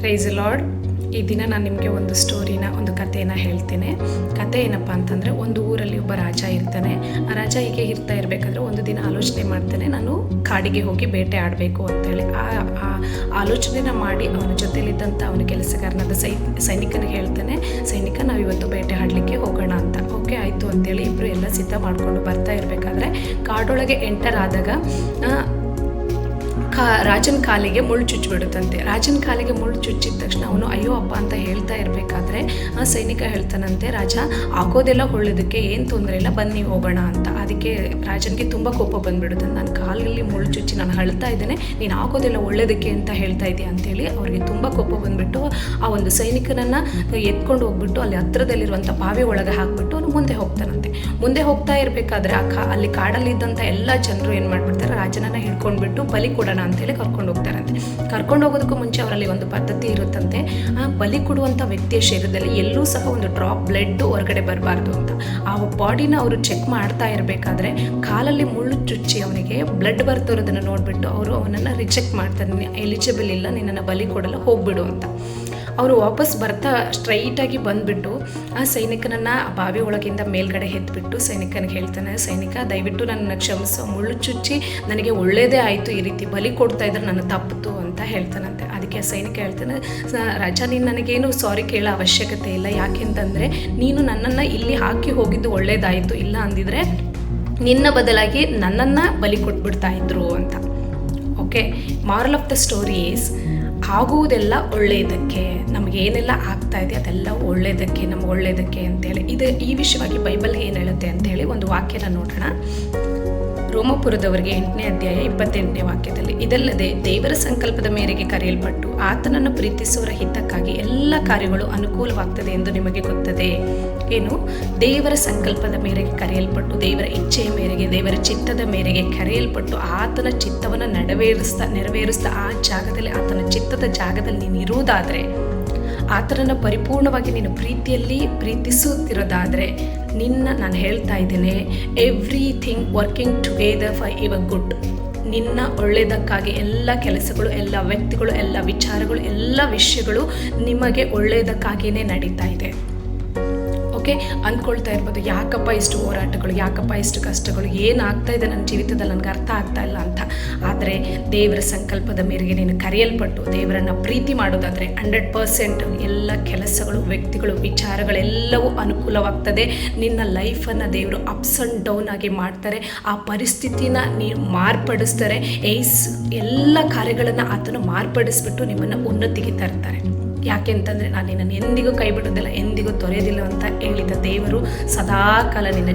Price lord. ಈ ದಿನ ನಾನು ನಿಮಗೆ ಒಂದು ಸ್ಟೋರಿನ, ಒಂದು ಕಥೆನ ಹೇಳ್ತೇನೆ. ಕಥೆ ಏನಪ್ಪ ಅಂತಂದರೆ, ಒಂದು ಊರಲ್ಲಿ ಒಬ್ಬ ರಾಜ ಇರ್ತಾನೆ. ಆ ರಾಜ ಹೀಗೆ ಇರ್ತಾ ಇರಬೇಕಾದ್ರೆ ಒಂದು ದಿನ ಆಲೋಚನೆ ಮಾಡ್ತಾನೆ, ನಾನು ಕಾಡಿಗೆ ಹೋಗಿ ಬೇಟೆ ಆಡಬೇಕು ಅಂತೇಳಿ. ಆ ಆಲೋಚನೆನ ಮಾಡಿ ಅವನ ಜೊತೆಲಿದ್ದಂಥ ಅವನ ಕೆಲಸಗಾರನಾದ ಸೈನಿಕನಿಗೆ ಹೇಳ್ತಾನೆ, ಸೈನಿಕ ನಾವಿವತ್ತು ಬೇಟೆ ಆಡಲಿಕ್ಕೆ ಹೋಗೋಣ ಅಂತ. ಓಕೆ ಆಯಿತು ಅಂತೇಳಿ ಇಬ್ಬರು ಎಲ್ಲ ಸಿದ್ಧ ಮಾಡಿಕೊಂಡು ಬರ್ತಾ ಇರಬೇಕಾದ್ರೆ ಕಾಡೊಳಗೆ ಎಂಟರ್ ಆದಾಗ ರಾಜನ ಕಾಲಿಗೆ ಮುಳ್ಳು ಚುಚ್ಚಿಬಿಡುತ್ತಂತೆ. ರಾಜನ ಕಾಲಿಗೆ ಮುಳ್ಳು ಚುಚ್ಚಿದ ತಕ್ಷಣ ಅವನು ಅಯ್ಯೋ ಅಪ್ಪ ಅಂತ ಹೇಳ್ತಾ ಇರಬೇಕಾದ್ರೆ ಆ ಸೈನಿಕ ಹೇಳ್ತಾನಂತೆ, ರಾಜ ಆಗೋದೆಲ್ಲ ಒಳ್ಳೆದಕ್ಕೆ, ಏನು ತೊಂದರೆ ಇಲ್ಲ, ಬನ್ನಿ ಹೋಗೋಣ ಅಂತ. ಅದಕ್ಕೆ ರಾಜನಿಗೆ ತುಂಬ ಕೋಪ ಬಂದುಬಿಡುತ್ತೆ. ನನ್ನ ಕಾಲಲ್ಲಿ ಮುಳ್ಳು ಚುಚ್ಚಿ ನಾನು ಅಳ್ತಾ ಇದ್ದೇನೆ, ನೀನು ಆಗೋದೆಲ್ಲ ಒಳ್ಳೆದಕ್ಕೆ ಅಂತ ಹೇಳ್ತಾ ಇದೆಯಾ ಅಂತೇಳಿ ಅವ್ರಿಗೆ ತುಂಬ ಕೋಪ ಬಂದುಬಿಟ್ಟು ಆ ಒಂದು ಸೈನಿಕನನ್ನು ಎತ್ಕೊಂಡು ಹೋಗ್ಬಿಟ್ಟು ಅಲ್ಲಿ ಹತ್ರದಲ್ಲಿರುವಂಥ ಬಾವಿ ಒಳಗೆ ಹಾಕ್ಬಿಟ್ಟು ಅವನು ಮುಂದೆ ಹೋಗ್ತಾನಂತೆ. ಮುಂದೆ ಹೋಗ್ತಾ ಇರಬೇಕಾದ್ರೆ ಅಲ್ಲಿ ಕಾಡಲ್ಲಿದ್ದಂಥ ಎಲ್ಲ ಜನರು ಏನು ಮಾಡಿಬಿಡ್ತಾರೆ, ರಾಜನನ್ನು ಹಿಡ್ಕೊಂಡ್ಬಿಟ್ಟು ಬಲಿ ಕೊಡೋಣ ಅಂತೇಳಿ ಕರ್ಕೊಂಡು ಹೋಗ್ತಾರಂತೆ. ಕರ್ಕೊಂಡು ಹೋಗೋದಕ್ಕೂ ಮುಂಚೆ ಅವರಲ್ಲಿ ಒಂದು ಪದ್ಧತಿ ಇರುತ್ತಂತೆ, ಆ ಬಲಿ ಕೊಡುವಂಥ ವ್ಯಕ್ತಿಯ ಶರೀರದಲ್ಲಿ ಎಲ್ಲೂ ಸಹ ಒಂದು ಡ್ರಾಪ್ ಬ್ಲಡ್ ಹೊರಗಡೆ ಬರಬಾರ್ದು ಅಂತ. ಆ ಬಾಡಿನ ಅವರು ಚೆಕ್ ಮಾಡ್ತಾ ಇರಬೇಕಾದ್ರೆ ಕಾಲಲ್ಲಿ ಮುಳ್ಳು ಚುಚ್ಚಿ ಅವನಿಗೆ ಬ್ಲಡ್ ಬರ್ತಿರೋದನ್ನು ನೋಡಿಬಿಟ್ಟು ಅವರು ಅವನನ್ನು ರಿಜೆಕ್ಟ್ ಮಾಡ್ತಾರೆ, ನೀನು ಎಲಿಜಿಬಲ್ ಇಲ್ಲ, ನಿನ್ನನ್ನು ಬಲಿ ಕೊಡಲು ಹೋಗ್ಬಿಡು ಅಂತ. ಅವರು ವಾಪಸ್ ಬರ್ತಾ ಸ್ಟ್ರೈಟಾಗಿ ಬಂದುಬಿಟ್ಟು ಆ ಸೈನಿಕನನ್ನು ಆ ಬಾವಿ ಒಳಗಿಂದ ಮೇಲ್ಗಡೆ ಎದ್ಬಿಟ್ಟು ಸೈನಿಕನಿಗೆ ಹೇಳ್ತಾನೆ, ಸೈನಿಕ ದಯವಿಟ್ಟು ನನ್ನನ್ನು ಕ್ಷಮಿಸೋ, ಮುಳ್ಳು ಚುಚ್ಚಿ ನನಗೆ ಒಳ್ಳೆಯದೇ ಆಯಿತು, ಈ ರೀತಿ ಬಲಿ ಕೊಡ್ತಾ ಇದ್ರೆ ನನ್ನ ತಪ್ಪಿತು ಅಂತ ಹೇಳ್ತಾನಂತೆ. ಅದಕ್ಕೆ ಸೈನಿಕ ಹೇಳ್ತಾನೆ, ರಾಜ ನೀನು ನನಗೇನು ಸಾರಿ ಕೇಳೋ ಅವಶ್ಯಕತೆ ಇಲ್ಲ, ಯಾಕೆಂತಂದರೆ ನೀನು ನನ್ನನ್ನು ಇಲ್ಲಿ ಹಾಕಿ ಹೋಗಿದ್ದು ಒಳ್ಳೇದಾಯಿತು, ಇಲ್ಲ ಅಂದಿದ್ರೆ ನಿನ್ನ ಬದಲಾಗಿ ನನ್ನನ್ನು ಬಲಿ ಕೊಟ್ಬಿಡ್ತಾ ಇದ್ರು ಅಂತ. Okay, moral of the story is, ಆಗುವುದೆಲ್ಲ ಒಳ್ಳೆಯದಕ್ಕೆ, ನಮಗೇನೆಲ್ಲ ಆಗ್ತಾ ಇದೆ ಅದೆಲ್ಲ ಒಳ್ಳೆಯದಕ್ಕೆ, ನಮ್ಗೆ ಒಳ್ಳೆಯದಕ್ಕೆ ಅಂತೇಳಿ. ಈ ವಿಷಯವಾಗಿ ಬೈಬಲ್ ಏನು ಹೇಳುತ್ತೆ ಅಂತೇಳಿ ಒಂದು ವಾಕ್ಯನ ನೋಡೋಣ. ರೋಮಪುರದವರಿಗೆ 8ನೇ ಅಧ್ಯಾಯ 28ನೇ ವಾಕ್ಯದಲ್ಲಿ, ಇದಲ್ಲದೆ ದೇವರ ಸಂಕಲ್ಪದ ಮೇರೆಗೆ ಕರೆಯಲ್ಪಟ್ಟು ಆತನನ್ನು ಪ್ರೀತಿಸುವವರ ಹಿತಕ್ಕಾಗಿ ಎಲ್ಲ ಕಾರ್ಯಗಳು ಅನುಕೂಲವಾಗ್ತದೆ ಎಂದು ನಿಮಗೆ ಗೊತ್ತದೆ. ಏನು? ದೇವರ ಸಂಕಲ್ಪದ ಮೇರೆಗೆ ಕರೆಯಲ್ಪಟ್ಟು, ದೇವರ ಇಚ್ಛೆಯ ಮೇರೆಗೆ, ದೇವರ ಚಿತ್ತದ ಮೇರೆಗೆ ಕರೆಯಲ್ಪಟ್ಟು ಆತನ ಚಿತ್ತವನ್ನು ನೆರವೇರಿಸ್ತಾ ಆ ಜಾಗದಲ್ಲಿ, ಆತನ ಚಿತ್ತದ ಜಾಗದಲ್ಲಿ ನೀನು ಇರುವುದಾದರೆ, ಆತನನ್ನು ಪರಿಪೂರ್ಣವಾಗಿ ನೀನು ಪ್ರೀತಿಯಲ್ಲಿ ಪ್ರೀತಿಸುತ್ತಿರೋದಾದರೆ, ನಾನು ಹೇಳ್ತಾ ಇದ್ದೇನೆ, everything working together for your good. ನಿನ್ನ ಒಳ್ಳೆಯದಕ್ಕಾಗಿ ಎಲ್ಲ ಕೆಲಸಗಳು, ಎಲ್ಲ ವ್ಯಕ್ತಿಗಳು, ಎಲ್ಲ ವಿಚಾರಗಳು, ಎಲ್ಲ ವಿಷಯಗಳು ನಿಮಗೆ ಒಳ್ಳೆಯದಕ್ಕಾಗಿಯೇ ನಡೀತಾ ಇದೆ. ಓಕೆ, ಅಂದ್ಕೊಳ್ತಾ ಇರ್ಬೋದು, ಯಾಕಪ್ಪ ಇಷ್ಟು ಹೋರಾಟಗಳು, ಯಾಕಪ್ಪ ಇಷ್ಟು ಕಷ್ಟಗಳು, ಏನಾಗ್ತಾ ಇದೆ ನನ್ನ ಜೀವಿತದಲ್ಲಿ, ನನಗೆ ಅರ್ಥ ಆಗ್ತಾ ಇಲ್ಲ ಅಂತ. ಆದರೆ ದೇವರ ಸಂಕಲ್ಪದ ಮೇರೆಗೆ ನೀನು ಕರೆಯಲ್ಪಟ್ಟು ದೇವರನ್ನು ಪ್ರೀತಿ ಮಾಡೋದಾದರೆ 100% ಎಲ್ಲ ಕೆಲಸಗಳು, ವ್ಯಕ್ತಿಗಳು, ವಿಚಾರಗಳೆಲ್ಲವೂ ಅನುಕೂಲವಾಗ್ತದೆ. ನಿನ್ನ ಲೈಫನ್ನು ದೇವರು ಅಪ್ಸ್ ಆ್ಯಂಡ್ ಡೌನ್ ಆಗಿ ಮಾಡ್ತಾರೆ. ಆ ಪರಿಸ್ಥಿತಿನ ನೀನು ಮಾರ್ಪಡಿಸ್ತಾರೆ. ಎಲ್ಲ ಕಾರ್ಯಗಳನ್ನು ಆತನು ಮಾರ್ಪಡಿಸ್ಬಿಟ್ಟು ನಿಮ್ಮನ್ನು ಉನ್ನತಿಗೆ ತರ್ತಾರೆ. ಯಾಕೆಂತಂದರೆ, ನಾನು ನಿನ್ನನ್ನು ಎಂದಿಗೂ ಕೈ ಬಿಡೋದಿಲ್ಲ, ಎಂದಿಗೂ ತೊರೆಯೋದಿಲ್ಲ ಅಂತ ಹೇಳಿದ ದೇವರು ಸದಾಕಾಲ ನಿನ್ನ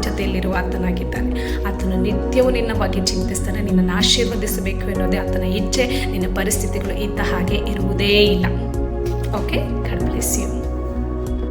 ಜೊತೆಯಲ್ಲಿರುವ ಆತನಾಗಿದ್ದಾನೆ. ಆತನು ನಿತ್ಯವೂ ನಿನ್ನ ಬಗ್ಗೆ ಚಿಂತಿಸ್ತಾನೆ. ನಿನ್ನನ್ನು ಆಶೀರ್ವದಿಸಬೇಕು ಎನ್ನುವುದೇ ಆತನ ಇಚ್ಛೆ. ನಿನ್ನ ಪರಿಸ್ಥಿತಿಗಳು ಇದ್ದ ಹಾಗೆ ಇರುವುದೇ ಇಲ್ಲ. Okay, god bless you.